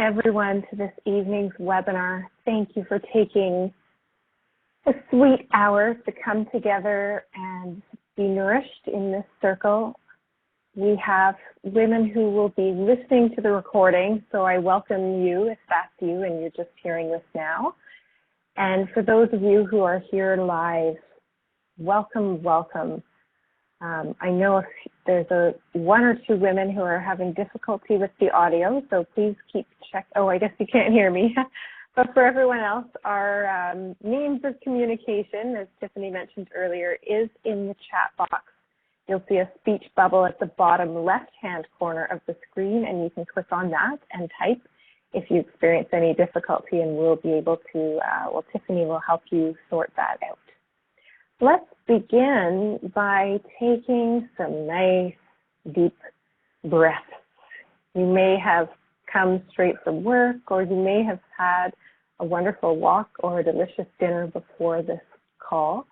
everyone to this evening's webinar. Thank you for taking a sweet hour to come together and be nourished in this circle. We have women who will be listening to the recording, so I welcome you if that's you and you're just hearing this now. And for those of you who are here live, welcome, welcome. I know there's one or two women who are having difficulty with the audio, so please keep check. Oh, I guess you can't hear me. But for everyone else, our means of communication, as Tiffany mentioned earlier, is in the chat box. You'll see a speech bubble at the bottom left-hand corner of the screen, and you can click on that and type if you experience any difficulty, and we'll be able to, Tiffany will help you sort that out. Let's begin by taking some nice, deep breaths. You may have come straight from work, or you may have had a wonderful walk or a delicious dinner before this call.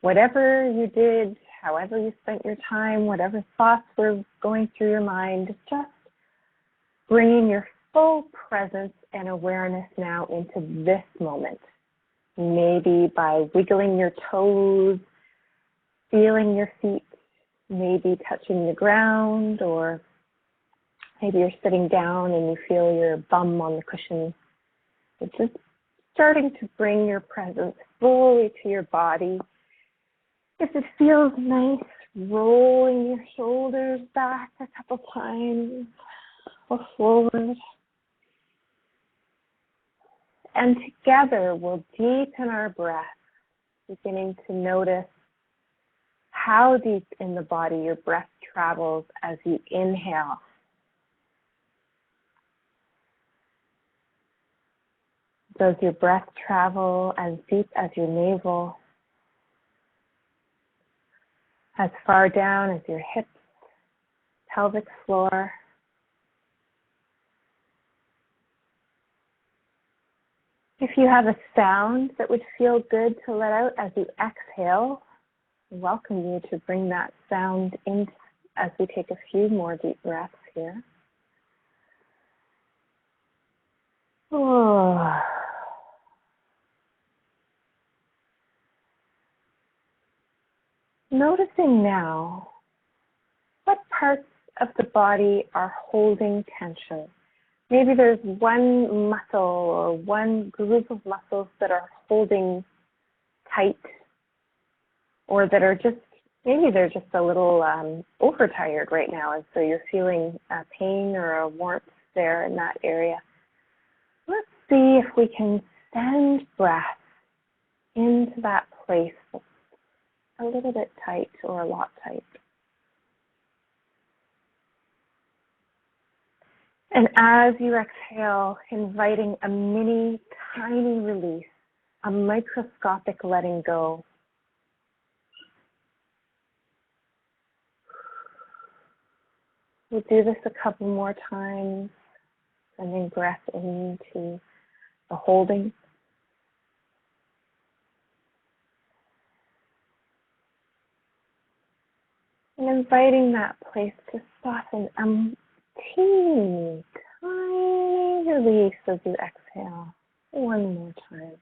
Whatever you did, however you spent your time, whatever thoughts were going through your mind, just bringing your full presence and awareness now into this moment. Maybe by wiggling your toes, feeling your feet, maybe touching the ground, or maybe you're sitting down and you feel your bum on the cushion. It's just starting to bring your presence fully to your body. If it feels nice, rolling your shoulders back a couple times or forward. And together we'll deepen our breath, beginning to notice how deep in the body your breath travels as you inhale. Does your breath travel as deep as your navel, as far down as your hips, pelvic floor? If you have a sound that would feel good to let out as you exhale, I welcome you to bring that sound in as we take a few more deep breaths here. Oh. Noticing now what parts of the body are holding tension. Maybe there's one muscle or one group of muscles that are holding tight, or that are just, maybe they're just a little overtired right now, and so you're feeling a pain or a warmth there in that area. Let's see if we can send breath into that place that's a little bit tight or a lot tight. And as you exhale, inviting a mini, tiny release, a microscopic letting go. We'll do this a couple more times, sending breath into the holding. And inviting that place to soften, teeny, tiny release as you exhale. One more time.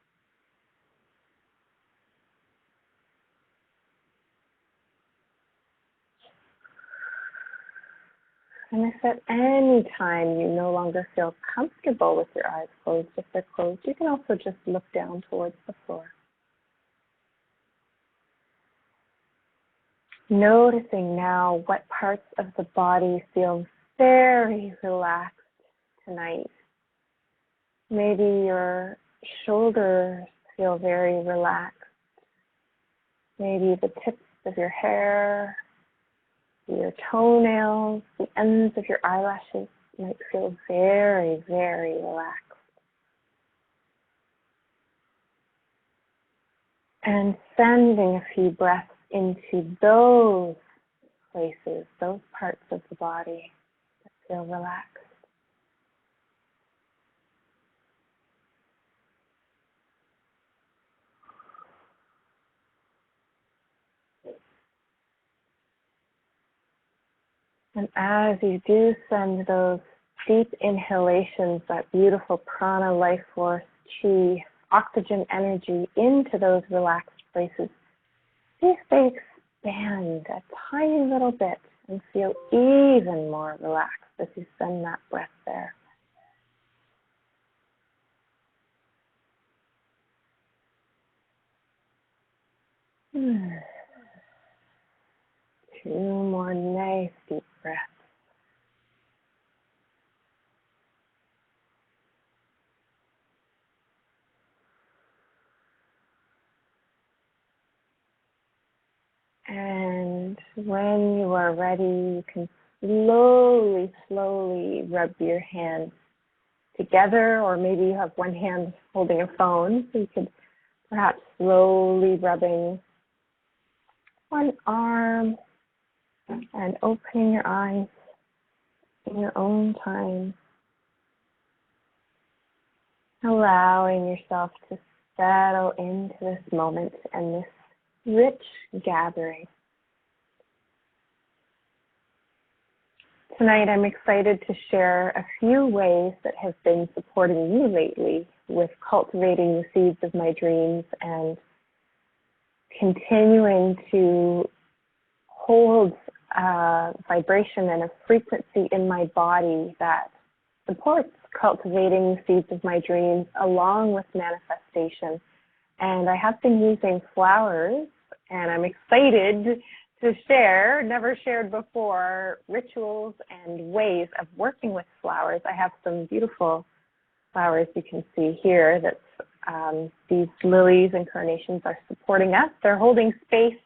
And if at any time you no longer feel comfortable with your eyes closed, if they're closed, you can also just look down towards the floor. Noticing now what parts of the body feel very relaxed tonight. Maybe your shoulders feel very relaxed. Maybe the tips of your hair, your toenails, the ends of your eyelashes might feel very, very relaxed. And sending a few breaths into those places, those parts of the body that feel relaxed. And as you do send those deep inhalations, that beautiful prana, life force, chi, oxygen energy into those relaxed places. See if they expand a tiny little bit and feel even more relaxed as you send that breath there. Two more nice deep breaths. And when you are ready, you can slowly, slowly rub your hands together, or maybe you have one hand holding a phone, so you could perhaps slowly rubbing one arm and opening your eyes in your own time, allowing yourself to settle into this moment and this rich gathering. Tonight, I'm excited to share a few ways that have been supporting me lately with cultivating the seeds of my dreams and continuing to hold a vibration and a frequency in my body that supports cultivating the seeds of my dreams along with manifestation. And I have been using flowers, and I'm excited to share, never shared before, rituals and ways of working with flowers. I have some beautiful flowers you can see here. That's these lilies and carnations are supporting us. They're holding space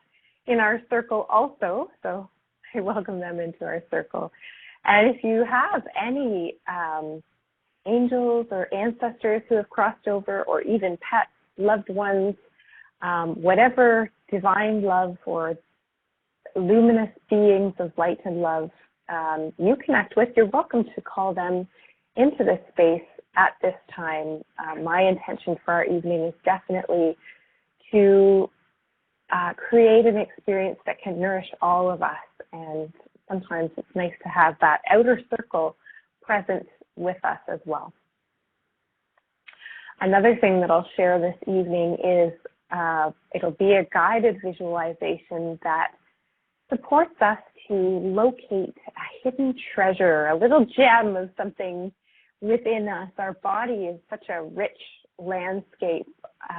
in our circle also, so I welcome them into our circle. And if you have any angels or ancestors who have crossed over, or even pets, loved ones, whatever divine love or luminous beings of light and love you connect with, you're welcome to call them into this space at this time. My intention for our evening is definitely to create an experience that can nourish all of us. And sometimes it's nice to have that outer circle present with us as well. Another thing that I'll share this evening is it'll be a guided visualization that supports us to locate a hidden treasure, a little gem of something within us. Our body is such a rich landscape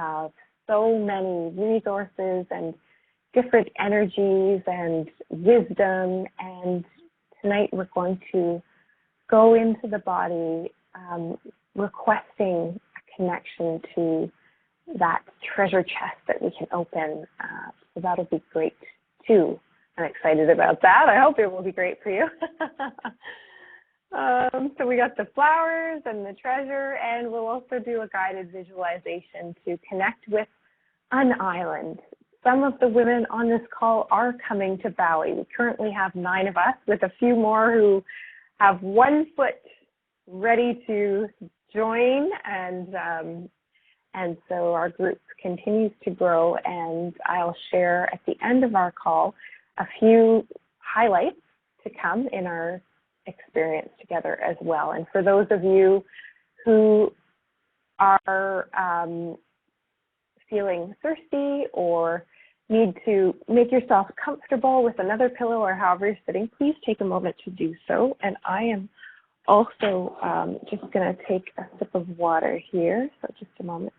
of so many resources and different energies and wisdom. And tonight we're going to go into the body requesting a connection to that treasure chest that we can open. So that'll be great too. I'm excited about that. I hope it will be great for you. So we got the flowers and the treasure, and we'll also do a guided visualization to connect with an island. Some of the women on this call are coming to Bali. We currently have 9 of us, with a few more who have one foot ready to join, and so our group continues to grow, and I'll share at the end of our call a few highlights to come in our experience together as well. And for those of you who are feeling thirsty or need to make yourself comfortable with another pillow or however you're sitting, please take a moment to do so. And I am also just going to take a sip of water here, so just a moment.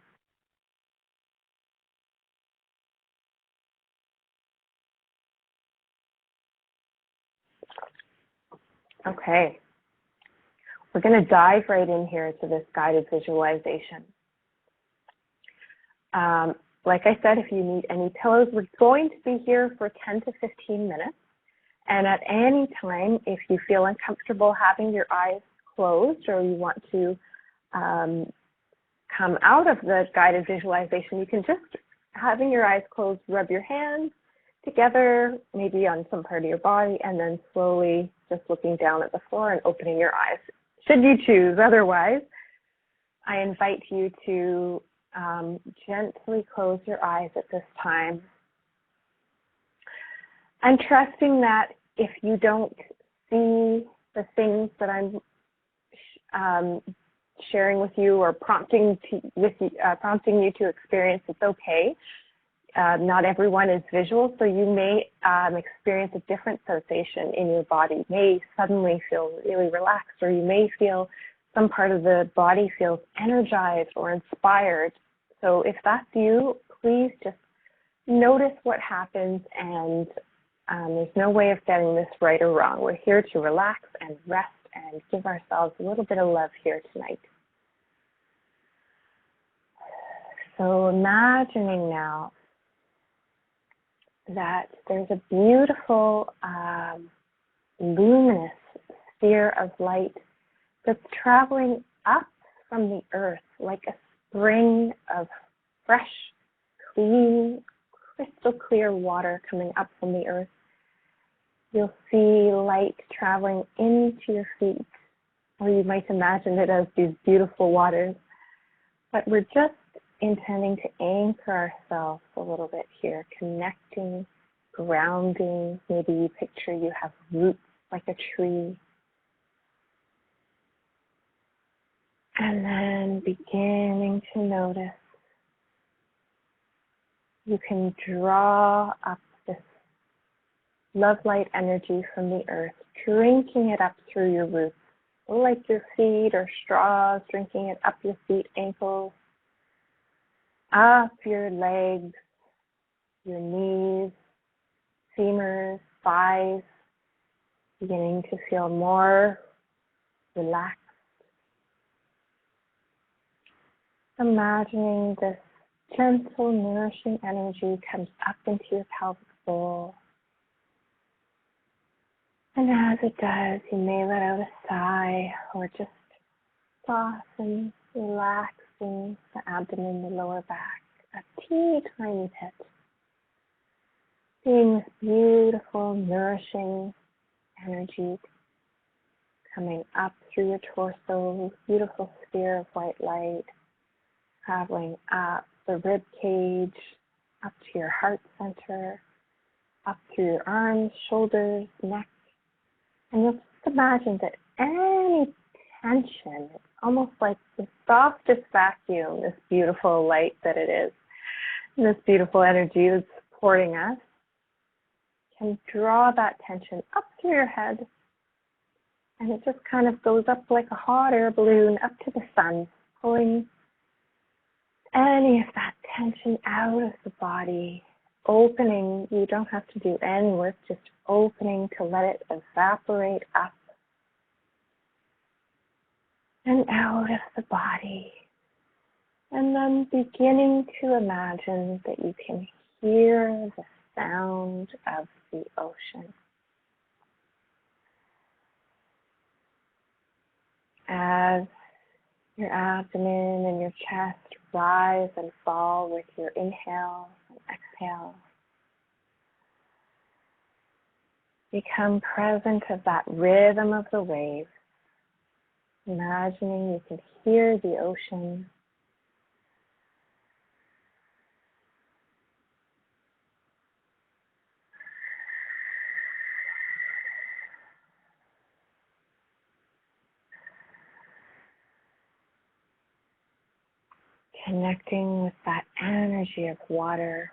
Okay, we're going to dive right in here to this guided visualization. Like I said, if you need any pillows, we're going to be here for 10 to 15 minutes. And at any time, if you feel uncomfortable having your eyes closed, or you want to come out of the guided visualization, you can just, having your eyes closed, rub your hands together, maybe on some part of your body, and then slowly just looking down at the floor and opening your eyes, should you choose. Otherwise, I invite you to gently close your eyes at this time, and trusting that if you don't see the things that I'm sharing with you or prompting you to experience, it's okay. Not everyone is visual, so you may experience a different sensation in your body. You may suddenly feel really relaxed, or you may feel some part of the body feels energized or inspired. So if that's you, please just notice what happens, and there's no way of getting this right or wrong. We're here to relax and rest and give ourselves a little bit of love here tonight. So imagining now that there's a beautiful luminous sphere of light that's traveling up from the earth like a spring of fresh, clean, crystal clear water coming up from the earth. You'll see light traveling into your feet, or you might imagine it as these beautiful waters. But we're just intending to anchor ourselves a little bit here, connecting, grounding. Maybe you picture you have roots like a tree. And then beginning to notice. You can draw up this love light energy from the earth, drinking it up through your roots, like your feet or straws, drinking it up your feet, ankles, up your legs, your knees, femurs, thighs, beginning to feel more relaxed. Imagining this gentle, nourishing energy comes up into your pelvic bowl. And as it does, you may let out a sigh or just soften, relaxing the abdomen, the lower back, a teeny tiny bit. Seeing this beautiful, nourishing energy coming up through your torso, beautiful sphere of white light, traveling up the rib cage, up to your heart center, up through your arms, shoulders, neck. And you'll just imagine that any tension, it's almost like the softest vacuum, this beautiful light that it is, and this beautiful energy that's supporting us, can draw that tension up through your head, and it just kind of goes up like a hot air balloon up to the sun, pulling any of that tension out of the body, opening. You don't have to do any work, just opening to let it evaporate up and out of the body. And then beginning to imagine that you can hear the sound of the ocean. As your abdomen and your chest rise and fall with your inhale and exhale, become present of that rhythm of the waves, imagining you can hear the ocean. Connecting with that energy of water.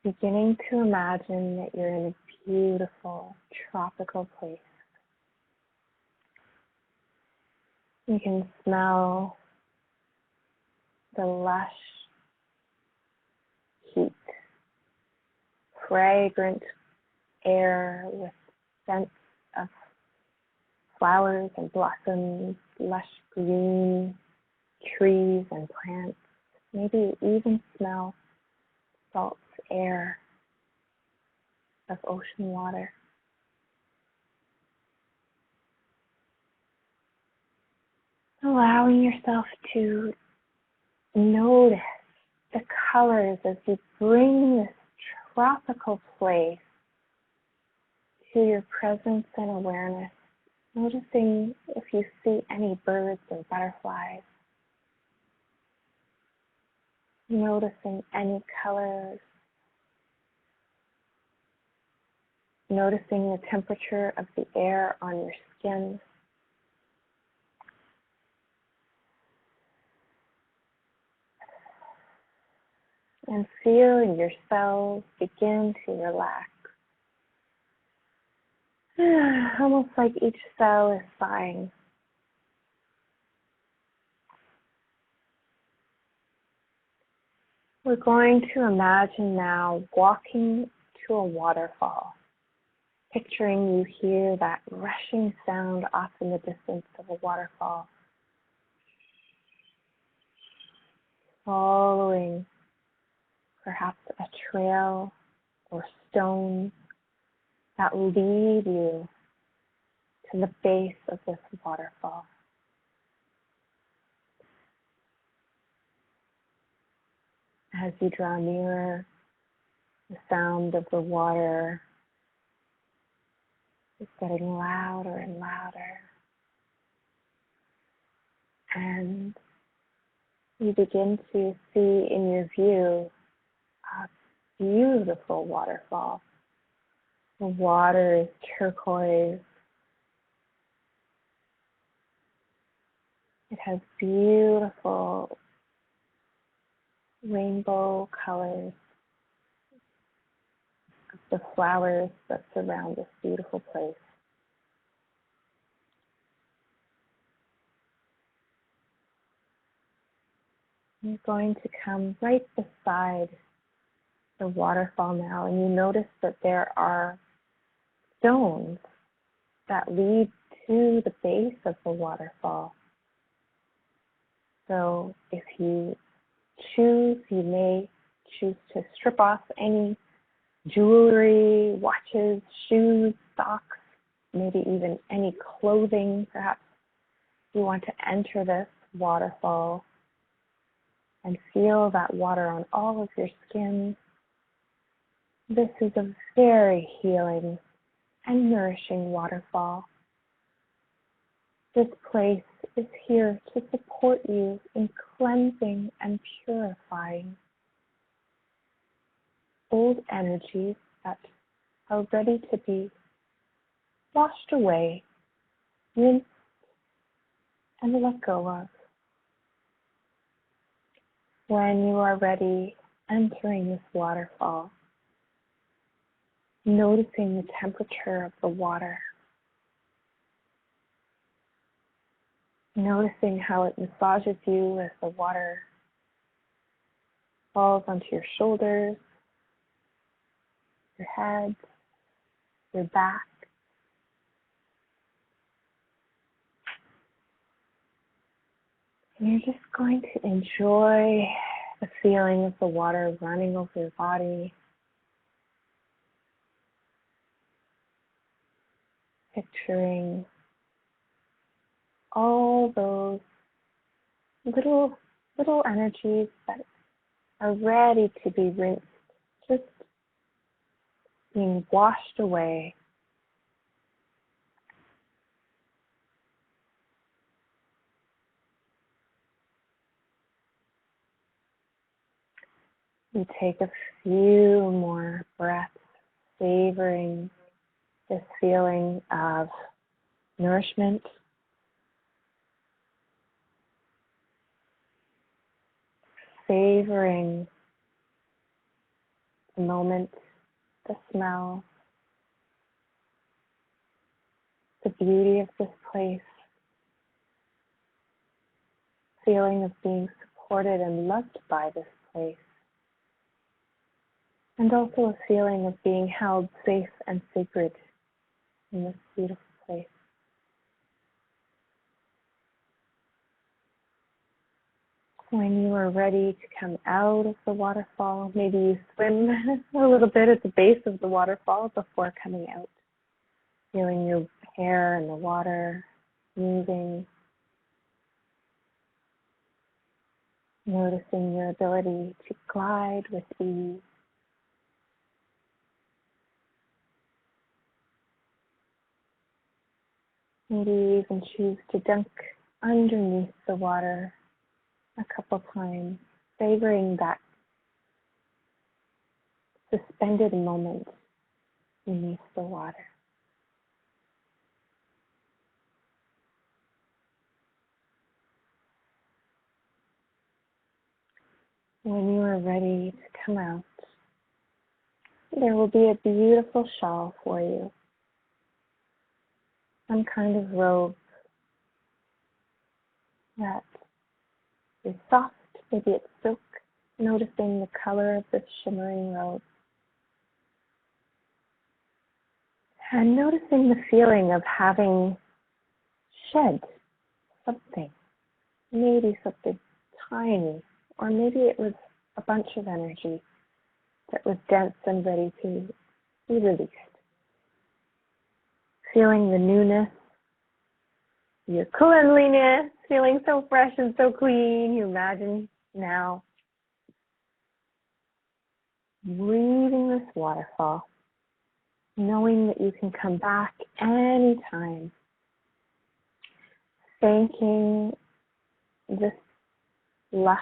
Beginning to imagine that you're in a beautiful tropical place. You can smell the lush heat, fragrant air with scents of flowers and blossoms, lush green trees and plants. Maybe you even smell salt air of ocean water. Allowing yourself to notice the colors as you bring this tropical place to your presence and awareness. Noticing if you see any birds or butterflies. Noticing any colors. noticing the temperature of the air on your skin. And feeling your cells begin to relax. Almost like each cell is sighing. We're going to imagine now walking to a waterfall. Picturing you hear that rushing sound off in the distance of a waterfall. Following perhaps a trail or stones that will lead you to the base of this waterfall. As you draw nearer, the sound of the water is getting louder and louder. And you begin to see in your view a beautiful waterfall. The water is turquoise. It has beautiful rainbow colors of the flowers that surround this beautiful place. You're going to come right beside the waterfall now, and you notice that there are stones that lead to the base of the waterfall. So if you choose, you may choose to strip off any jewelry, watches, shoes, socks, maybe even any clothing. Perhaps you want to enter this waterfall and feel that water on all of your skin. This is a very healing and nourishing waterfall. This place is here to support you in cleansing and purifying old energies that are ready to be washed away, rinsed, and let go of. When you are ready, entering this waterfall, noticing the temperature of the water, noticing how it massages you as the water falls onto your shoulders, your head, your back. And you're just going to enjoy the feeling of the water running over your body. Picturing all those little energies that are ready to be rinsed, just being washed away. You take a few more breaths, savoring this feeling of nourishment, savoring the moment, the smell, the beauty of this place, feeling of being supported and loved by this place, and also a feeling of being held safe and sacred in this beautiful place. When you are ready to come out of the waterfall, maybe you swim a little bit at the base of the waterfall before coming out, feeling your hair in the water, moving, noticing your ability to glide with ease. Maybe you even choose to dunk underneath the water a couple times, savoring that suspended moment beneath the water. When you are ready to come out, there will be a beautiful shawl for you, some kind of robe that is soft, maybe it's silk, noticing the color of this shimmering robe. And noticing the feeling of having shed something, maybe something tiny, or maybe it was a bunch of energy that was dense and ready to be released. Feeling the newness, your cleanliness, feeling so fresh and so clean. You imagine now breathing this waterfall, knowing that you can come back anytime, thanking this lush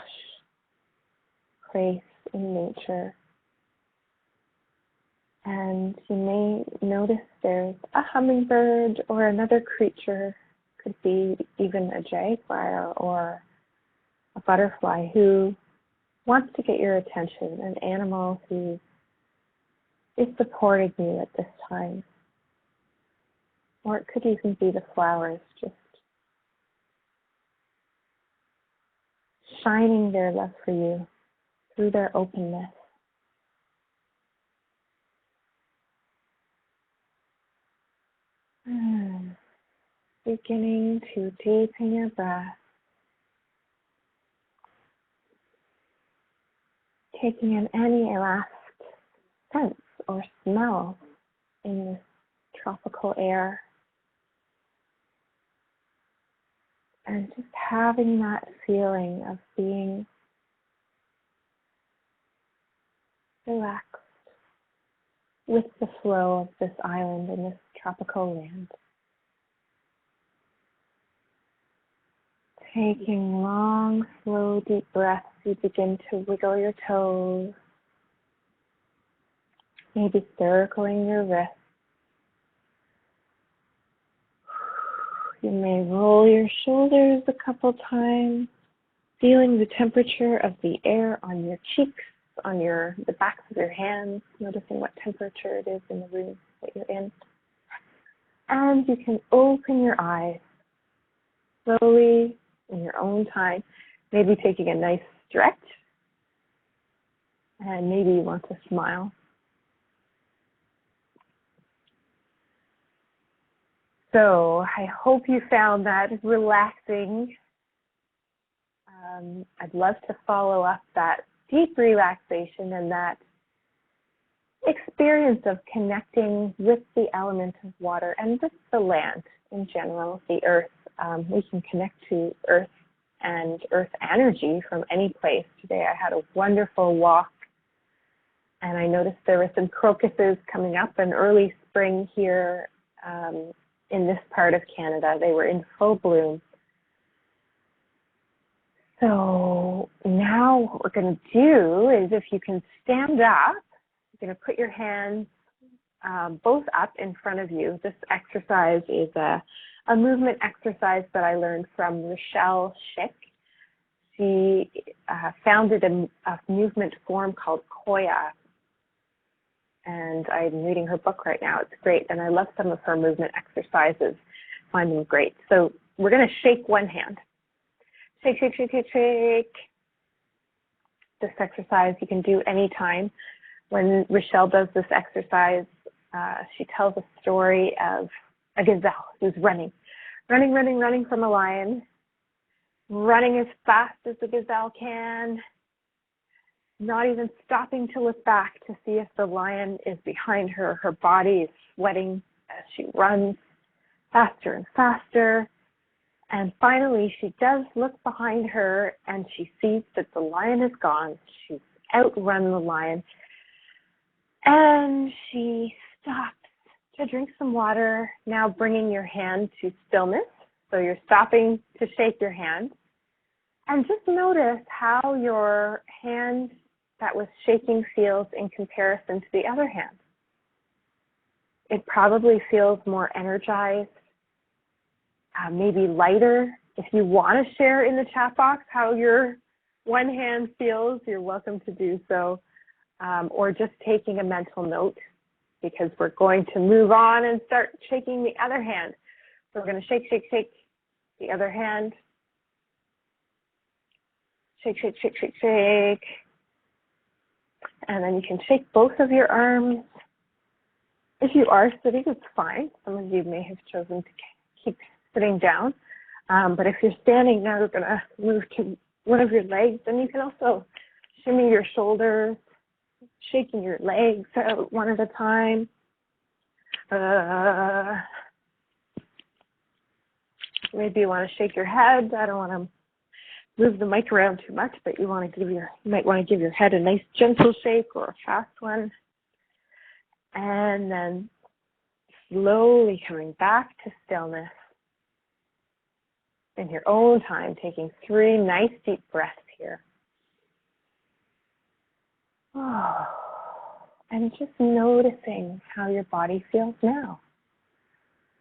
place in nature. And you may notice there's a hummingbird or another creature, could be even a jaguar or a butterfly, who wants to get your attention, an animal who is supporting you at this time. Or it could even be the flowers just shining their love for you through their openness. Beginning to deepen your breath, taking in any last sense or smell in this tropical air, and just having that feeling of being relaxed with the flow of this island and this tropical land. Taking long, slow, deep breaths, you begin to wiggle your toes, maybe circling your wrists. You may roll your shoulders a couple times, feeling the temperature of the air on your cheeks, on the backs of your hands, noticing what temperature it is in the room that you're in. And you can open your eyes slowly in your own time, maybe taking a nice stretch, and maybe you want to smile. So I hope you found that relaxing. I'd love to follow up that deep relaxation and that experience of connecting with the element of water and with the land in general, the earth. We can connect to earth and earth energy from any place. Today I had a wonderful walk, and I noticed there were some crocuses coming up in early spring here in this part of Canada. They were in full bloom. So now what we're going to do is, if you can stand up, you're going to put your hands both up in front of you. This exercise is a movement exercise that I learned from Rochelle Schick. She founded a movement form called Koya, and I'm reading her book right now. It's great, and I love some of her movement exercises. I find them great. So we're going to shake one hand. Shake, shake, shake, shake, shake. This exercise you can do anytime. When Rochelle does this exercise, she tells a story of a gazelle who's running from a lion, running as fast as the gazelle can, not even stopping to look back to see if the lion is behind her. Her body is sweating as she runs faster and faster. And finally, she does look behind her, and she sees that the lion is gone. She's outrun the lion. And she stops to drink some water, now bringing your hand to stillness. So you're stopping to shake your hand. And just notice how your hand that was shaking feels in comparison to the other hand. It probably feels more energized, maybe lighter. If you want to share in the chat box how your one hand feels, you're welcome to do so, or just taking a mental note, because we're going to move on and start shaking the other hand. So we're going to shake, shake, shake the other hand. Shake, shake, shake, shake, shake. And then you can shake both of your arms. If you are sitting, it's fine. Some of you may have chosen to keep sitting down. But if you're standing now, we're going to move to one of your legs. And you can also shimmy your shoulders, shaking your legs out one at a time. Maybe you want to shake your head. I don't want to move the mic around too much, but you might want to give your head a nice gentle shake or a fast one. And then slowly coming back to stillness in your own time, taking 3 nice deep breaths here. Oh, and just noticing how your body feels now.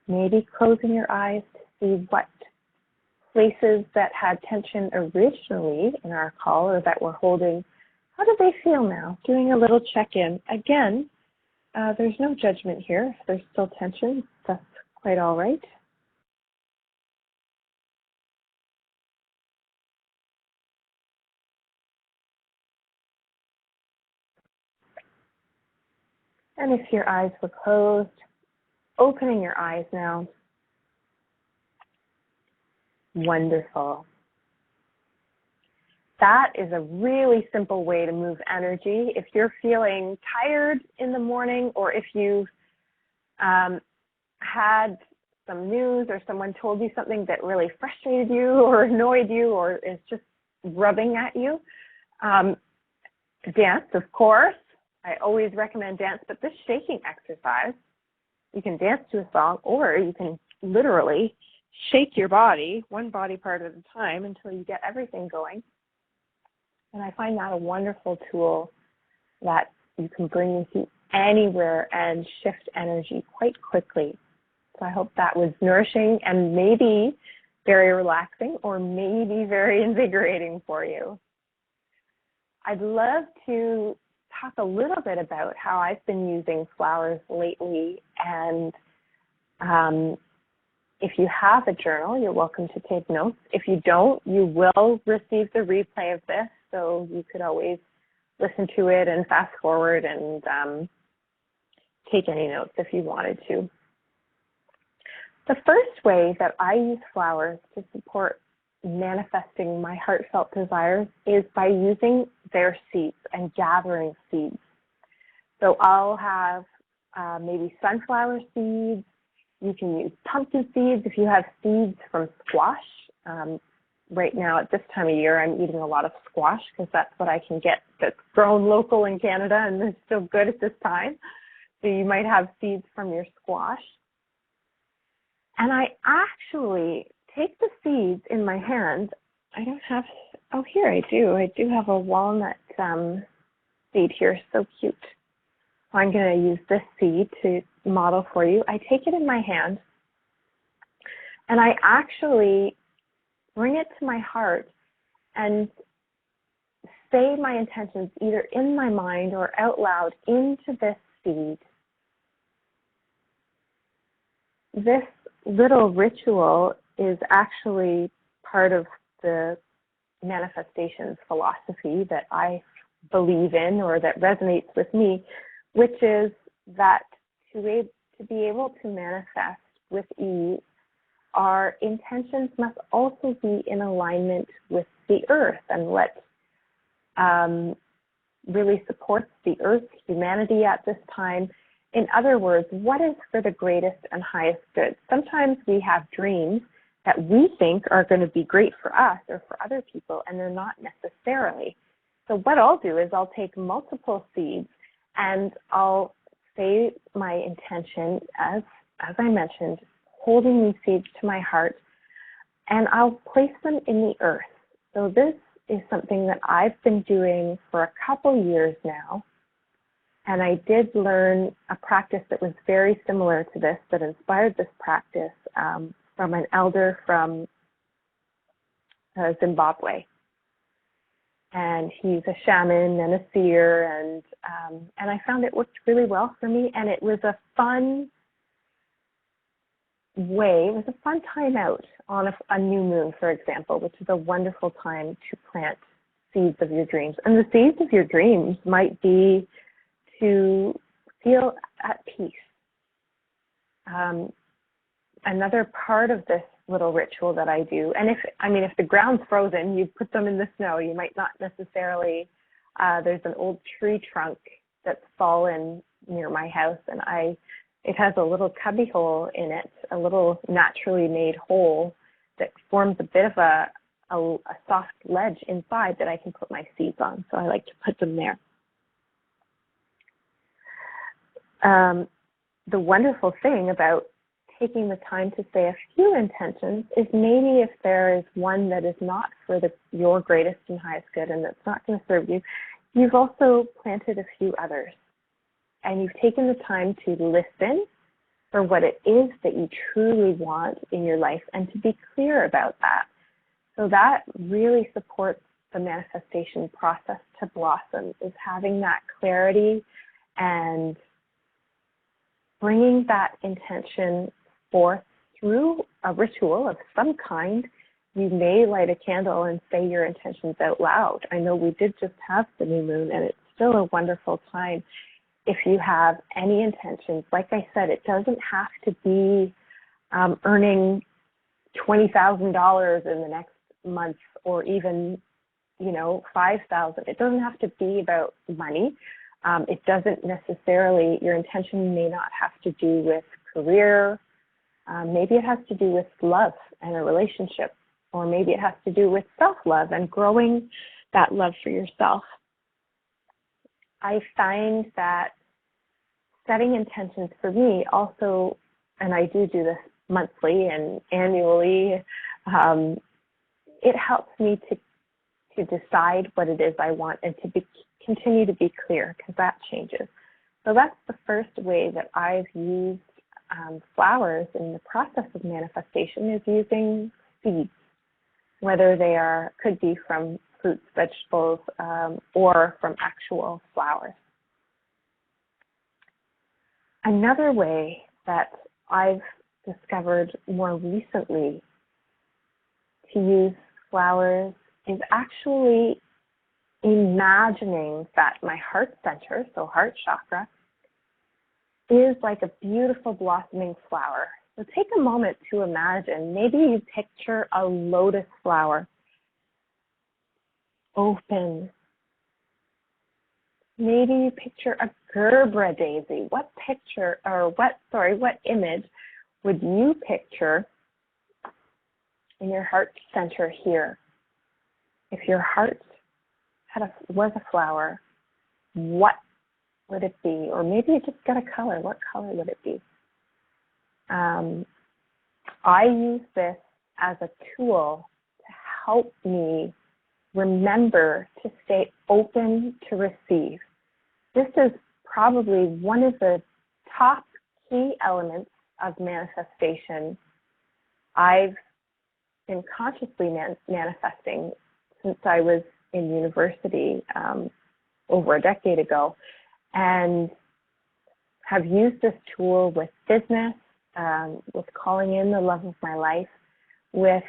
Maybe closing your eyes to see what places that had tension originally in our call or that we're holding, how do they feel now? Doing a little check-in. Again, there's no judgment here. If there's still tension, that's quite all right. And if your eyes were closed, opening your eyes now. Wonderful. That is a really simple way to move energy. If you're feeling tired in the morning, or if you've had some news or someone told you something that really frustrated you or annoyed you or is just rubbing at you, dance, of course. I always recommend dance, but this shaking exercise, you can dance to a song, or you can literally shake your body, one body part at a time, until you get everything going. And I find that a wonderful tool that you can bring with you anywhere and shift energy quite quickly. So I hope that was nourishing and maybe very relaxing, or maybe very invigorating for you. I'd love to talk a little bit about how I've been using flowers lately. And if you have a journal, you're welcome to take notes. If you don't, you will receive the replay of this, so you could always listen to it and fast forward and take any notes if you wanted to. The first way that I use flowers to support manifesting my heartfelt desires is by using their seeds and gathering seeds. So I'll have maybe sunflower seeds. You can use pumpkin seeds if you have seeds from squash. Right now at this time of year, I'm eating a lot of squash because that's what I can get that's grown local in Canada and is still good at this time. So you might have seeds from your squash. And I actually take the seeds in my hand. I don't have, oh, here I do. I do have a walnut seed here, so cute. So I'm going to use this seed to model for you. I take it in my hand, and I actually bring it to my heart and say my intentions either in my mind or out loud into this seed. This little ritual is actually part of the manifestations philosophy that I believe in, or that resonates with me, which is that to be able to manifest with ease, our intentions must also be in alignment with the earth and what really supports the earth, humanity at this time. In other words, what is for the greatest and highest good? Sometimes we have dreams that we think are going to be great for us or for other people, and they're not necessarily. So what I'll do is I'll take multiple seeds and I'll say my intention, as I mentioned, holding these seeds to my heart, and I'll place them in the earth. So this is something that I've been doing for a couple years now. And I did learn a practice that was very similar to this, that inspired this practice from an elder from Zimbabwe. And he's a shaman and a seer, and I found it worked really well for me. And it was a fun way, it was a fun time out on a new moon, for example, which is a wonderful time to plant seeds of your dreams. And the seeds of your dreams might be to feel at peace. Another part of this little ritual that I do, and if the ground's frozen, you put them in the snow. You might not necessarily, there's an old tree trunk that's fallen near my house, and it has a little cubby hole in it, a little naturally made hole that forms a bit of a soft ledge inside that I can put my seeds on. So I like to put them there. The wonderful thing about taking the time to say a few intentions is maybe if there is one that is not for your greatest and highest good and that's not going to serve you, you've also planted a few others. And you've taken the time to listen for what it is that you truly want in your life and to be clear about that. So that really supports the manifestation process to blossom, is having that clarity and bringing that intention forth through a ritual of some kind. You may light a candle and say your intentions out loud. I know we did just have the new moon, and it's still a wonderful time. If you have any intentions, like I said, it doesn't have to be earning $20,000 in the next month, or even, $5,000. It doesn't have to be about money. It doesn't necessarily, your intention may not have to do with career. Maybe it has to do with love and a relationship, or maybe it has to do with self-love and growing that love for yourself. I find that setting intentions for me also, and I do this monthly and annually, it helps me to decide what it is I want and to continue to be clear, because that changes. So that's the first way that I've used flowers in the process of manifestation, is using seeds, whether they could be from fruits, vegetables, or from actual flowers. Another way that I've discovered more recently to use flowers is actually imagining that my heart center, so heart chakra, is like a beautiful blossoming flower. So take a moment to imagine. Maybe you picture a lotus flower, open. Maybe you picture a Gerbera daisy. What image would you picture in your heart center here? If your heart was a flower, what would it be? Or maybe you just got a color. What color would it be? I use this as a tool to help me remember to stay open to receive. This is probably one of the top key elements of manifestation. I've been consciously manifesting since I was in university over a decade ago, and have used this tool with business, with calling in the love of my life, with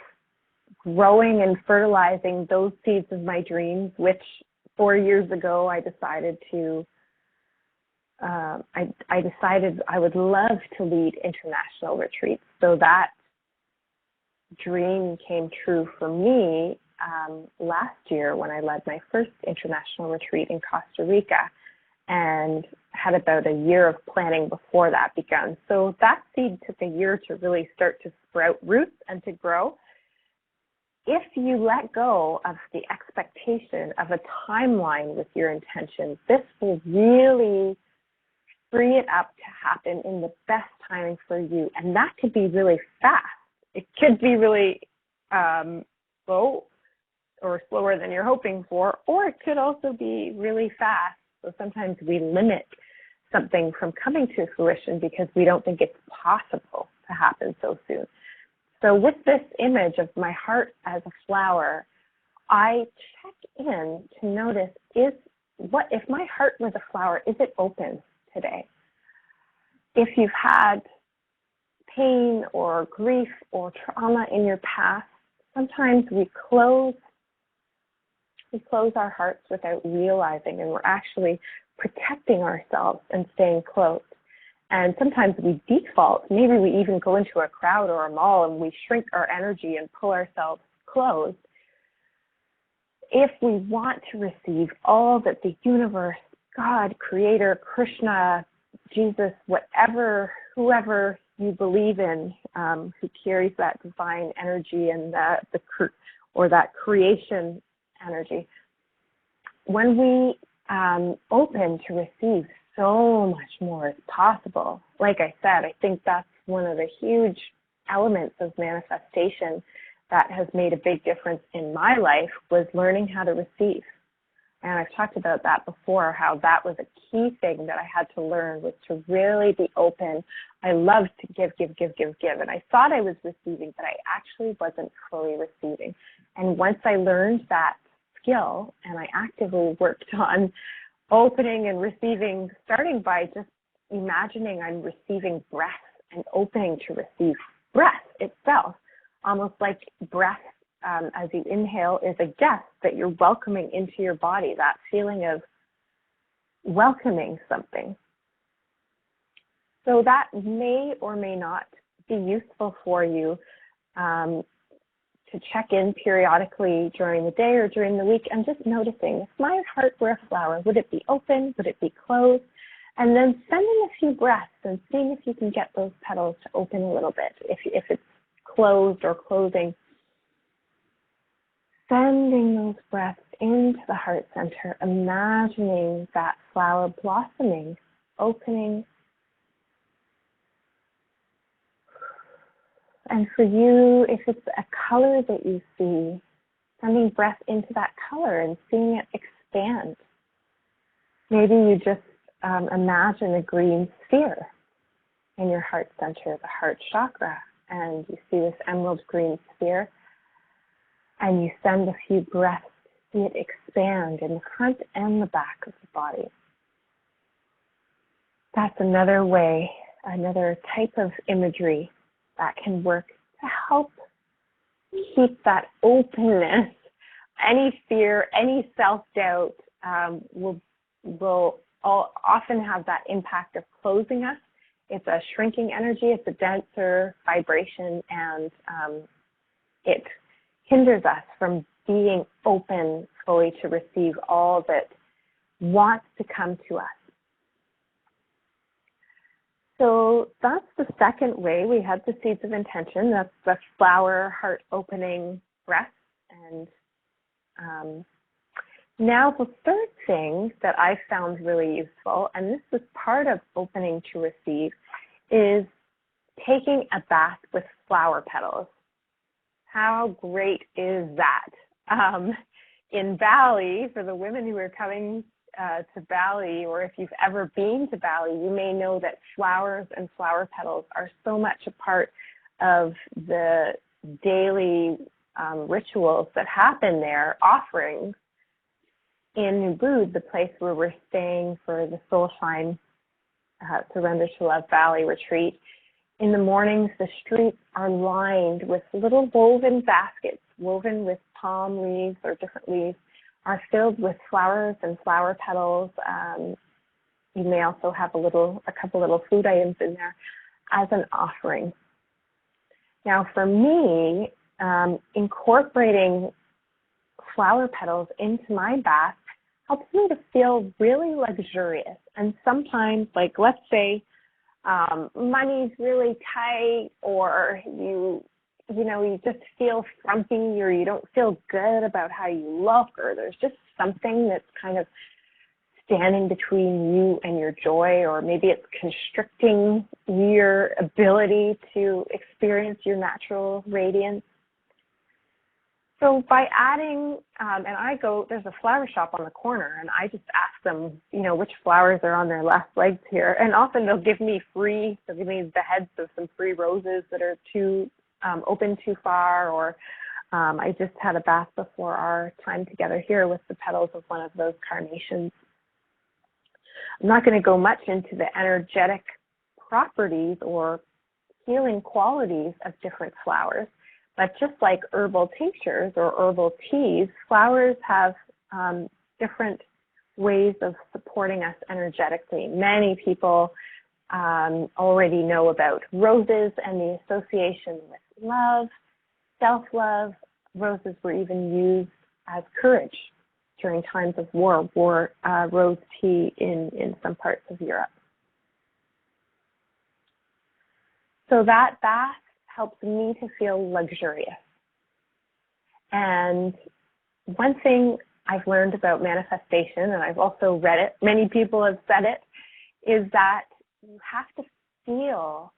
growing and fertilizing those seeds of my dreams, which 4 years ago I decided I would love to lead international retreats. So that dream came true for me last year when I led my first international retreat in Costa Rica, and had about a year of planning before that begun. So that seed took a year to really start to sprout roots and to grow. If you let go of the expectation of a timeline with your intentions, this will really free it up to happen in the best timing for you. And that could be really fast. It could be really slow or slower than you're hoping for, or it could also be really fast. So sometimes we limit something from coming to fruition because we don't think it's possible to happen so soon. So with this image of my heart as a flower, I check in to notice, if my heart was a flower, is it open today? If you've had pain or grief or trauma in your past, sometimes we close our hearts without realizing, and we're actually protecting ourselves and staying closed. And sometimes we default, maybe we even go into a crowd or a mall and we shrink our energy and pull ourselves closed. If we want to receive all that the universe, God, Creator, Krishna, Jesus, whoever you believe in, who carries that divine energy and that creation energy, when we open to receive, so much more is possible. Like I said, I think that's one of the huge elements of manifestation that has made a big difference in my life, was learning how to receive. And I've talked about that before, how that was a key thing that I had to learn, was to really be open. I love to give. And I thought I was receiving, but I actually wasn't fully receiving. And once I learned that skill and I actively worked on opening and receiving, starting by just imagining I'm receiving breath and opening to receive breath itself, almost like breath as you inhale is a guest that you're welcoming into your body, that feeling of welcoming something. So that may or may not be useful for you to check in periodically during the day or during the week and just noticing, if my heart were a flower, would it be open? Would it be closed? And then sending a few breaths and seeing if you can get those petals to open a little bit. If it's closed or closing, sending those breaths into the heart center, imagining that flower blossoming, opening. And for you, if it's a color that you see, sending breath into that color and seeing it expand. Maybe you just imagine a green sphere in your heart center, the heart chakra, and you see this emerald green sphere, and you send a few breaths to see it expand in the front and the back of the body. That's another way, another type of imagery that can work to help keep that openness. Any fear, any self-doubt will often have that impact of closing us. It's a shrinking energy, it's a denser vibration, and it hinders us from being open fully to receive all that wants to come to us. So that's the second way. We had the seeds of intention. That's the flower, heart opening breath. And now the third thing that I found really useful, and this is part of opening to receive, is taking a bath with flower petals. How great is that? In Bali, for the women who are coming to Bali, or if you've ever been to Bali, you may know that flowers and flower petals are so much a part of the daily rituals that happen there, offerings in Ubud, the place where we're staying for the Soul Shine Surrender to Love Bali retreat. In the mornings, the streets are lined with little woven baskets, woven with palm leaves or different leaves, are filled with flowers and flower petals. You may also have a couple little food items in there as an offering. Now, for me, incorporating flower petals into my bath helps me to feel really luxurious. And sometimes, like let's say money's really tight, or you just feel frumpy, or you don't feel good about how you look, or there's just something that's kind of standing between you and your joy, or maybe it's constricting your ability to experience your natural radiance. So by adding, there's a flower shop on the corner, and I just ask them, which flowers are on their last legs here. And often they'll give me the heads of some free roses that are open too far, or I just had a bath before our time together here with the petals of one of those carnations. I'm not going to go much into the energetic properties or healing qualities of different flowers, but just like herbal tinctures or herbal teas, flowers have different ways of supporting us energetically. Many people already know about roses and the association with love, self-love. Roses were even used as courage during times of war, rose tea in some parts of Europe. So that bath helps me to feel luxurious. And one thing I've learned about manifestation, and I've also read it, many people have said it, is that you have to feel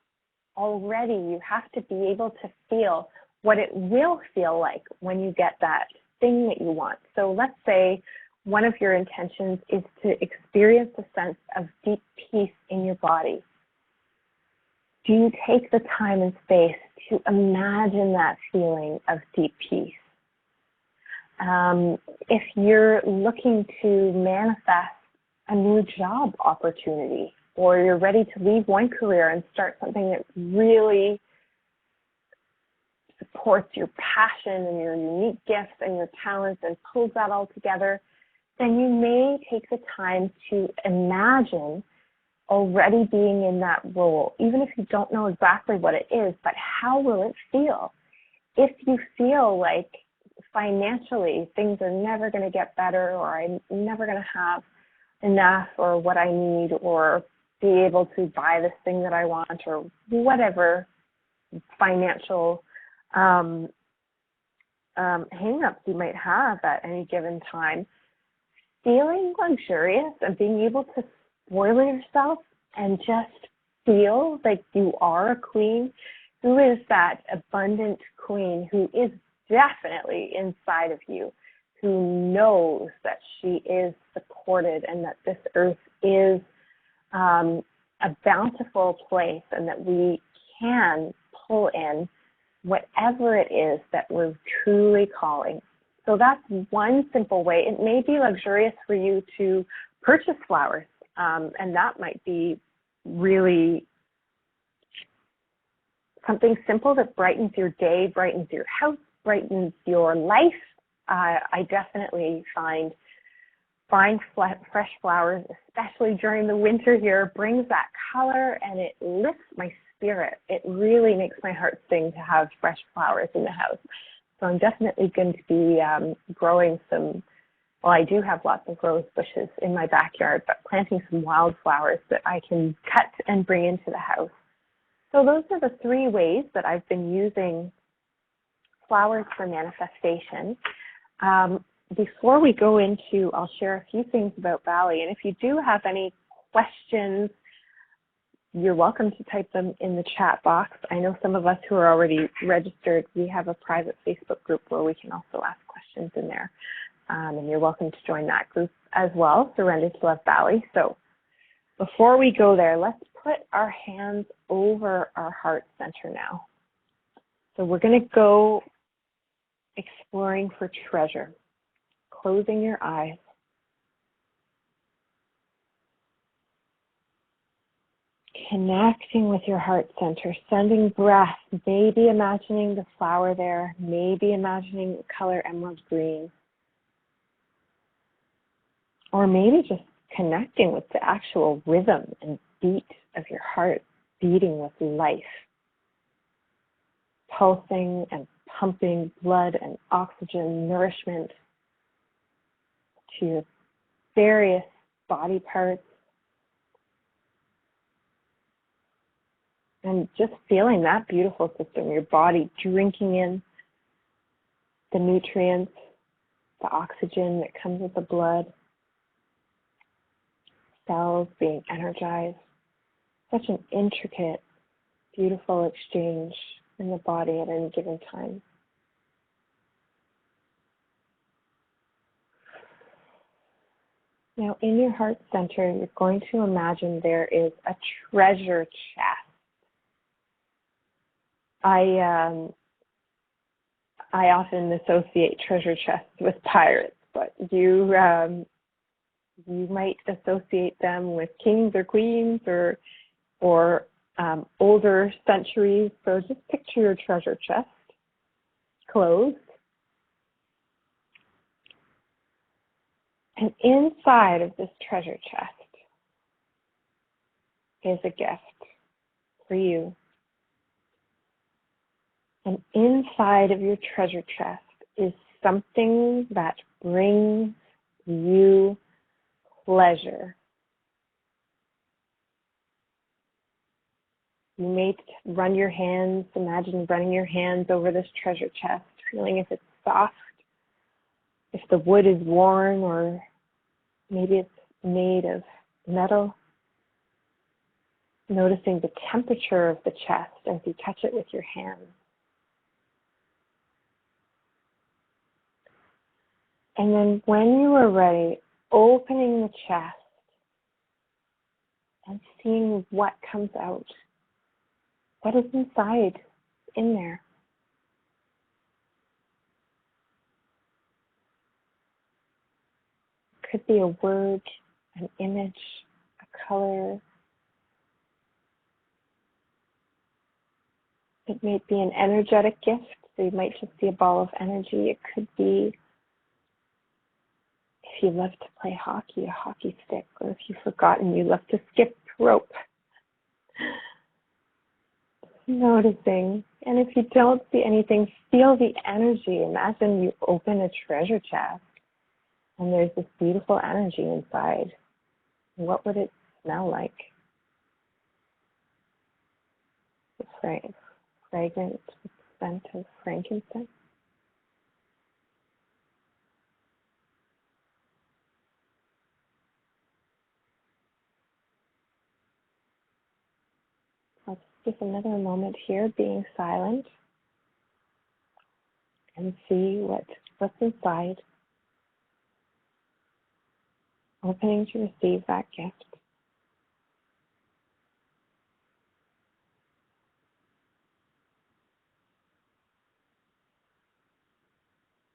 already, you have to be able to feel what it will feel like when you get that thing that you want. So let's say one of your intentions is to experience a sense of deep peace in your body. Do you take the time and space to imagine that feeling of deep peace? If you're looking to manifest a new job opportunity, or you're ready to leave one career and start something that really supports your passion and your unique gifts and your talents and pulls that all together, then you may take the time to imagine already being in that role, even if you don't know exactly what it is, but how will it feel? If you feel like financially things are never going to get better, or I'm never going to have enough or what I need, or be able to buy this thing that I want, or whatever financial hang-ups you might have at any given time, feeling luxurious and being able to spoil yourself and just feel like you are a queen, who is that abundant queen who is definitely inside of you, who knows that she is supported and that this earth is a bountiful place, and that we can pull in whatever it is that we're truly calling. So that's one simple way. It may be luxurious for you to purchase flowers, and that might be really something simple that brightens your day, brightens your house, brightens your life. I definitely find buying fresh flowers, especially during the winter here, brings that color, and it lifts my spirit. It really makes my heart sing to have fresh flowers in the house. So I'm definitely going to be growing some, well, I do have lots of rose bushes in my backyard, but planting some wildflowers that I can cut and bring into the house. So those are the three ways that I've been using flowers for manifestation. Before we go into, I'll share a few things about Bali. And if you do have any questions, you're welcome to type them in the chat box. I know some of us who are already registered, we have a private Facebook group where we can also ask questions in there. And you're welcome to join that group as well, Surrender to Love Bali. So before we go there, let's put our hands over our heart center now. So we're going to go exploring for treasure, closing your eyes. Connecting with your heart center, sending breath, maybe imagining the flower there, maybe imagining the color emerald green, or maybe just connecting with the actual rhythm and beat of your heart, beating with life, pulsing and pumping blood and oxygen, nourishment to your various body parts, and just feeling that beautiful system, your body drinking in the nutrients, the oxygen that comes with the blood, cells being energized. Such an intricate, beautiful exchange in the body at any given time. Now, in your heart center, you're going to imagine there is a treasure chest. I often associate treasure chests with pirates, but you might associate them with kings or queens or older centuries. So just picture your treasure chest closed. And inside of this treasure chest is a gift for you. And inside of your treasure chest is something that brings you pleasure. You may run your hands, imagine running your hands over this treasure chest, feeling if it's soft, if the wood is worn, or maybe it's made of metal. Noticing the temperature of the chest as you touch it with your hands. And then when you are ready, opening the chest and seeing what comes out. What is inside in there? It could be a word, an image, a color. It may be an energetic gift, so you might just see a ball of energy. It could be, if you love to play hockey, a hockey stick, or if you've forgotten you love to skip rope. Noticing, and if you don't see anything, feel the energy. Imagine you open a treasure chest and there's this beautiful energy inside. What would it smell like? The fragrant scent of frankincense. I'll just give another moment here being silent and see what's inside. Opening to receive that gift.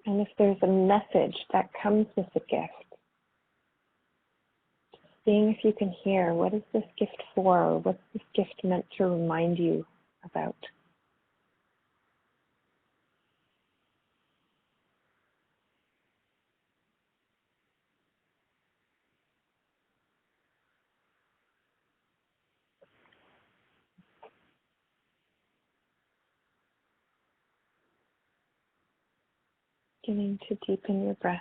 And if there's a message that comes with the gift, seeing if you can hear, what is this gift for? Or what's this gift meant to remind you about? Beginning to deepen your breath.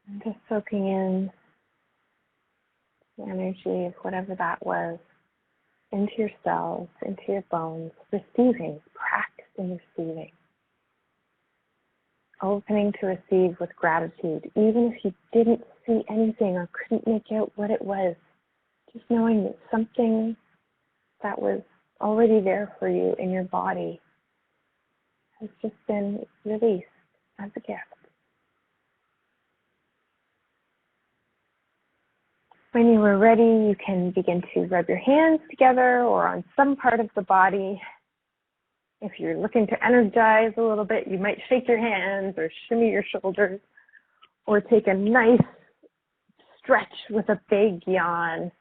And just soaking in the energy of whatever that was into your cells, into your bones, receiving, practicing receiving. Opening to receive with gratitude, even if you didn't see anything or couldn't make out what it was. Just knowing that something that was already there for you in your body has just been released as a gift. When you are ready, you can begin to rub your hands together or on some part of the body. If you're looking to energize a little bit, you might shake your hands or shimmy your shoulders or take a nice stretch with a big yawn.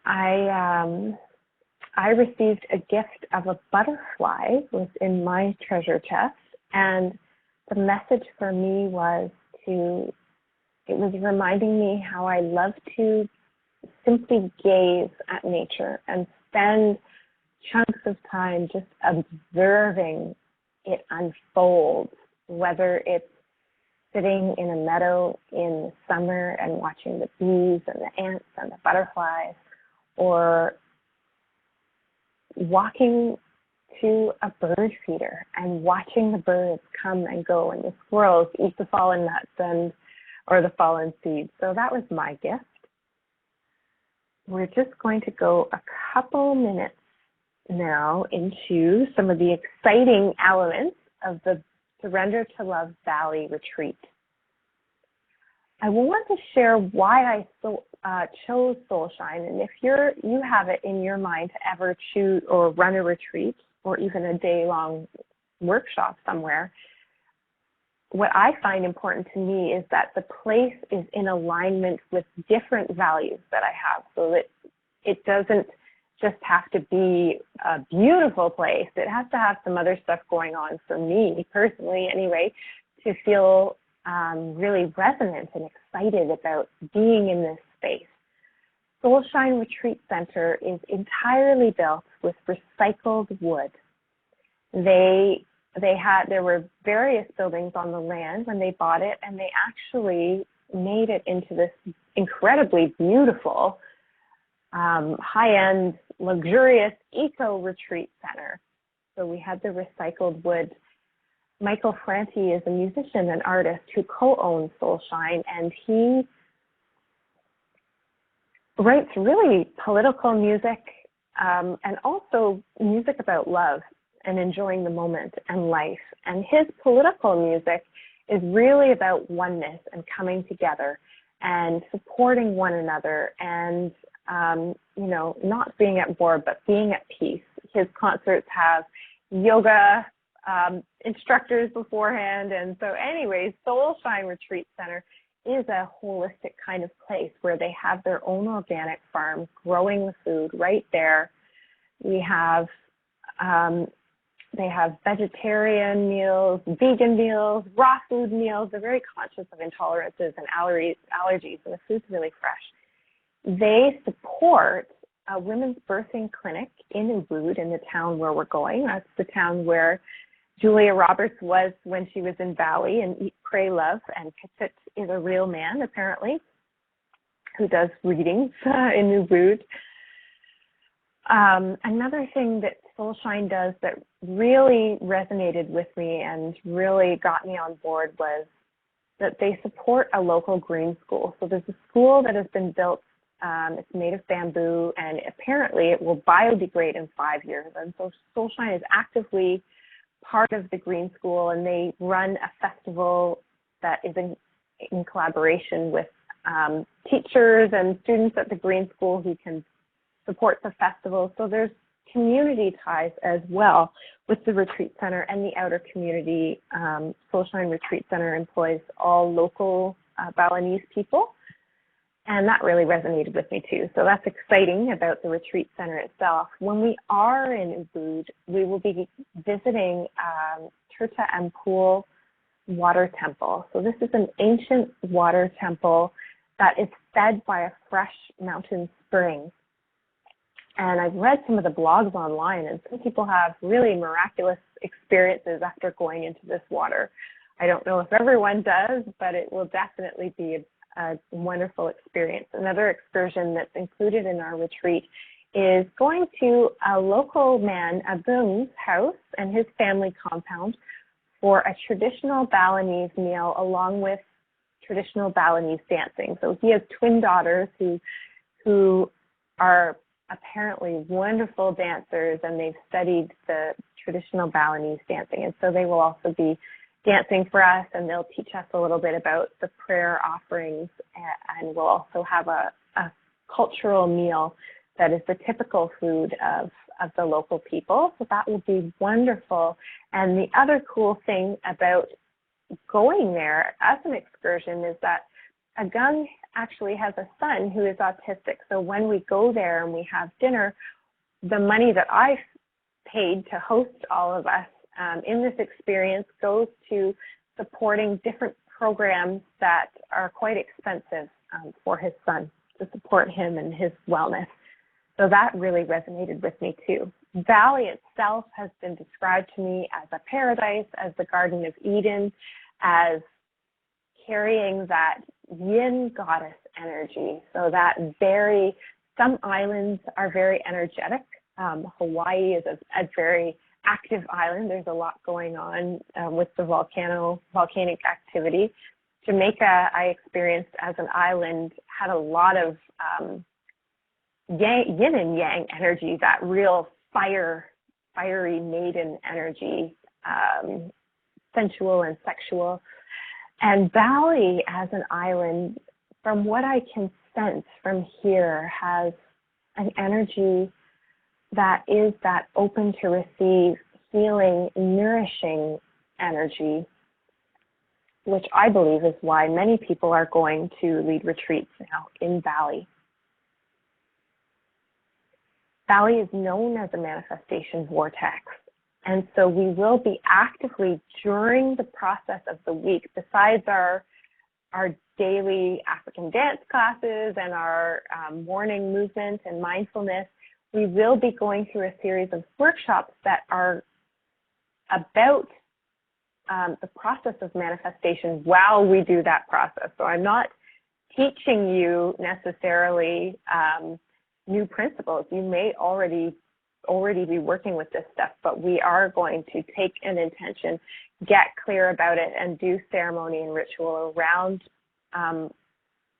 I received a gift of a butterfly within my treasure chest, and the message for me was it was reminding me how I love to simply gaze at nature and spend chunks of time just observing it unfold, whether it's sitting in a meadow in the summer and watching the bees and the ants and the butterflies, or walking to a bird feeder and watching the birds come and go, and the squirrels eat the fallen nuts, and or the fallen seeds. So that was my gift. We're just going to go a couple minutes now into some of the exciting elements of the Surrender to Love Bali retreat. I want to share why I chose Soul Shine, and if you have it in your mind to ever choose or run a retreat or even a day-long workshop somewhere, what I find important to me is that the place is in alignment with different values that I have, so that it doesn't just have to be a beautiful place. It has to have some other stuff going on for me personally anyway, to feel really resonant and excited about being in this space. Soul Shine Retreat Center is entirely built with recycled wood. There were various buildings on the land when they bought it, and they actually made it into this incredibly beautiful, high-end, luxurious eco-retreat center. So we had the recycled wood. Michael Franti is a musician and artist who co-owns Soul Shine, and he writes really political music and also music about love and enjoying the moment and life. And his political music is really about oneness and coming together and supporting one another and, not being at war, but being at peace. His concerts have yoga instructors beforehand. And so anyways, Soul Shine Retreat Center is a holistic kind of place where they have their own organic farm growing the food right there. They have vegetarian meals, vegan meals, raw food meals. They're very conscious of intolerances and allergies, and the food's really fresh. They support a women's birthing clinic in Ubud, in the town where we're going. That's the town where Julia Roberts was when she was in Bali, and Eat, Pray, Love, and Katit is a real man, apparently, who does readings in Ubud. Another thing that Soul Shine does that really resonated with me and really got me on board was that they support a local green school. So there's a school that has been built. It's made of bamboo, and apparently it will biodegrade in 5 years. And so Soul Shine is actively part of the green school, and they run a festival that is in collaboration with teachers and students at the green school who can support the festival. So there's community ties as well with the retreat center and the outer community. Soul Shine Retreat Center employs all local Balinese people, and that really resonated with me too. So that's exciting about the retreat center itself. When we are in Ubud, we will be visiting Turta Ampul water temple. So this is an ancient water temple that is fed by a fresh mountain spring. And I've read some of the blogs online, and some people have really miraculous experiences after going into this water. I don't know if everyone does, but it will definitely be a wonderful experience. Another excursion that's included in our retreat is going to a local man, Agung's house and his family compound for a traditional Balinese meal along with traditional Balinese dancing. So he has twin daughters who are apparently wonderful dancers, and they've studied the traditional Balinese dancing. And so they will also be dancing for us, and they'll teach us a little bit about the prayer offerings, and we'll also have a cultural meal that is the typical food of the local people. So that will be wonderful. And the other cool thing about going there as an excursion is that Agung actually has a son who is autistic. So when we go there and we have dinner, the money that I've paid to host all of us in this experience goes to supporting different programs that are quite expensive for his son, to support him and his wellness. So that really resonated with me too. Bali itself has been described to me as a paradise, as the Garden of Eden, as carrying that yin goddess energy. So that some islands are very energetic. Hawaii is a very active island. There's a lot going on with the volcanic activity. Jamaica, I experienced as an island, had a lot of yin and yang energy, that real fiery maiden energy, sensual and sexual. And Bali as an island, from what I can sense from here, has an energy that is that open to receive, healing, nourishing energy, which I believe is why many people are going to lead retreats now in Bali. Bali is known as a manifestation vortex. And so we will be actively, during the process of the week, besides our daily African dance classes and our morning movement and mindfulness, we will be going through a series of workshops that are about the process of manifestation while we do that process. So I'm not teaching you necessarily new principles. You may already be working with this stuff, but we are going to take an intention, get clear about it, and do ceremony and ritual around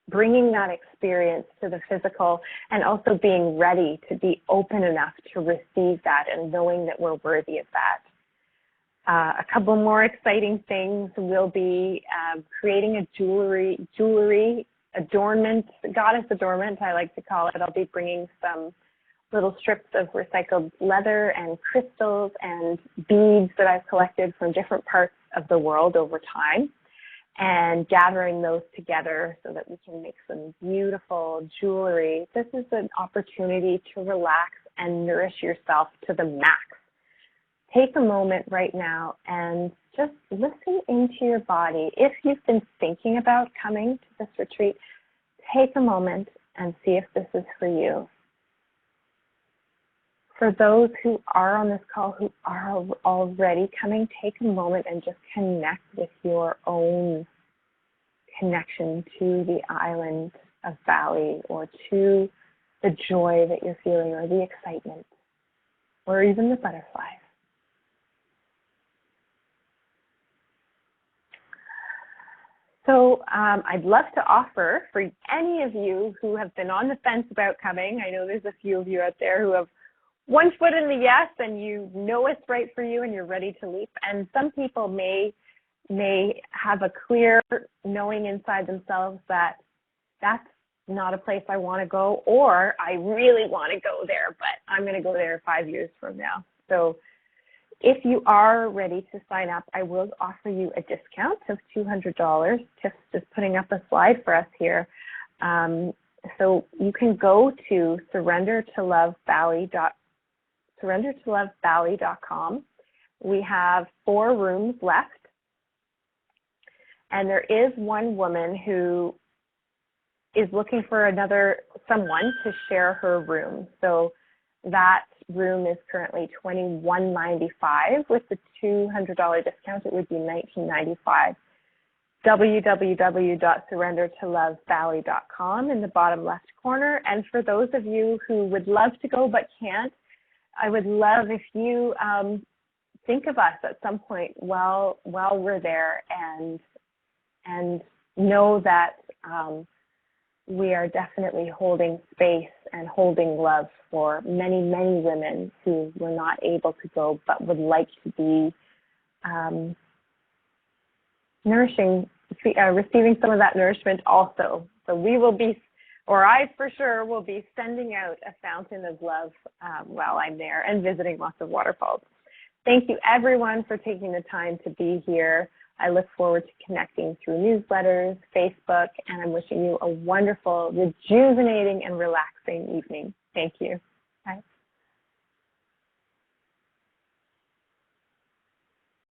bringing that experience to the physical, and also being ready to be open enough to receive that and knowing that we're worthy of that. A couple more exciting things. We'll be creating a jewelry adornment, goddess adornment, I like to call it. I'll be bringing some little strips of recycled leather and crystals and beads that I've collected from different parts of the world over time, and gathering those together so that we can make some beautiful jewelry. This is an opportunity to relax and nourish yourself to the max. Take a moment right now and just listen into your body. If you've been thinking about coming to this retreat, take a moment and see if this is for you. For those who are on this call who are already coming, take a moment and just connect with your own connection to the island of Bali, or to the joy that you're feeling, or the excitement, or even the butterflies. So I'd love to offer, for any of you who have been on the fence about coming, I know there's a few of you out there who have one foot in the yes and you know it's right for you and you're ready to leap. And some people may have a clear knowing inside themselves that that's not a place I want to go, or I really want to go there, but I'm going to go there 5 years from now. So if you are ready to sign up, I will offer you a discount of $200. Tiff's just putting up a slide for us here. So you can go to surrendertolovebali.com. We have 4 rooms left, and there is one woman who is looking for someone to share her room. So that room is currently $21.95. With the $200 discount, it would be $19.95. www.surrendertolovebali.com in the bottom left corner. And for those of you who would love to go but can't, I would love if you think of us at some point while we're there, and know that we are definitely holding space and holding love for many, many women who were not able to go but would like to be receiving some of that nourishment also. So we will be, or I for sure will be, sending out a fountain of love while I'm there and visiting lots of waterfalls. Thank you everyone for taking the time to be here. I look forward to connecting through newsletters, Facebook, and I'm wishing you a wonderful, rejuvenating, and relaxing evening. Thank you. Bye.